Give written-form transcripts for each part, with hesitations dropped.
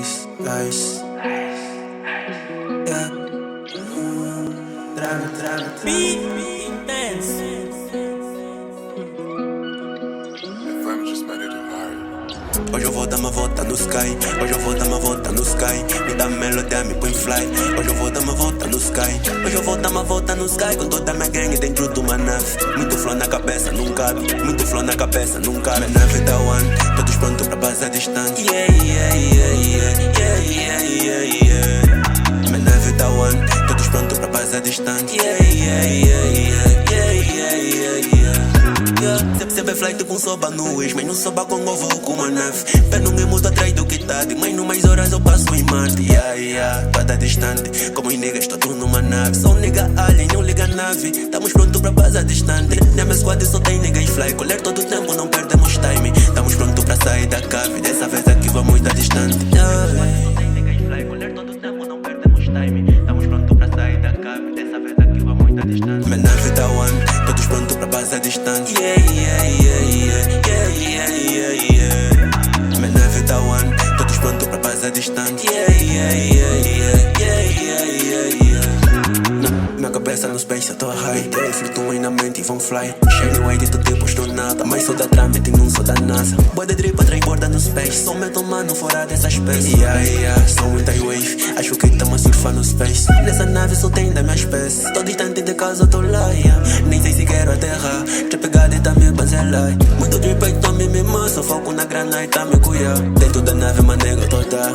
Ice. Yeah. Traga. Beat intenso. Hoje eu vou dar uma volta no sky. Hoje eu vou dar uma volta no sky. Me dá melodia, me põe fly. Hoje eu vou dar uma volta no sky. Hoje eu vou dar uma volta no sky. Com toda minha gangue dentro de uma nave. Muito flow na cabeça, não cabe. Muito flow na cabeça, não cabe. Minha nave da one, todos prontos pra base distante. Yeah. Minha nave da one, todos prontos pra base distante. Yeah. Você vê flight com soba no ex, mas não soba com ovo com uma nave. Pé no mesmo tô atrás do que tá de mas numas horas eu passo em Marte. Toda distante, como os niggas todos numa nave. Só um nigga alien, não liga nave. Tamo pronto pra base distante. Na minha squad só tem niggas fly. Colher todo o tempo, não perdemos time. Tamo pronto pra sair da cave. Dessa vez aqui vamos dar distante. Estamos prontos pra sair da cave. Dessa vez aqui vamos dar distante. Minha nave da one, todos prontos pra base distante. Minha nave da one, todos prontos pra base distante. Minha cabeça no space, eu tô high. Eles flutuam na mente e vão fly. Shiny white, tô tipo astronauta. Mas sou da tramite, não sou da NASA. Boa de drip, transborda no space. Sou metal mano fora dessa espécie. Sou muita wave, acho que tamo a surfar no space. Nessa nave só tem da minha espécie. Tô distante de casa, eu tô lá, nem sei se quero aterrar. Te pegada e tá me banzelar. Muito drip, aí tô me mimando. Só foco na grana e tá me cuidar. Dentro da nave, manego, toda.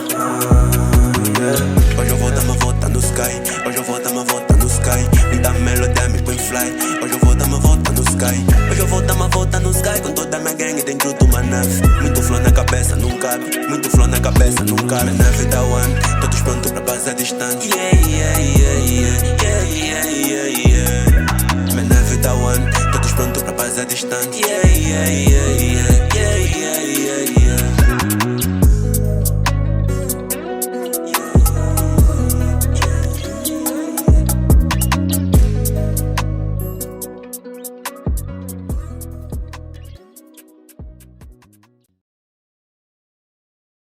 Hoje eu vou dar uma volta no sky. Hoje eu vou dar uma volta no sky. Me dá melodia, me põe fly. Hoje eu vou dar uma volta no sky. Hoje eu vou dar uma volta no sky. Com toda minha gangue dentro de uma nave. Muito flow na cabeça, não cabe. Muito flow na cabeça, não cabe. Minha nave da one, todos prontos pra base distante. Minha nave da one, todos prontos pra base distante.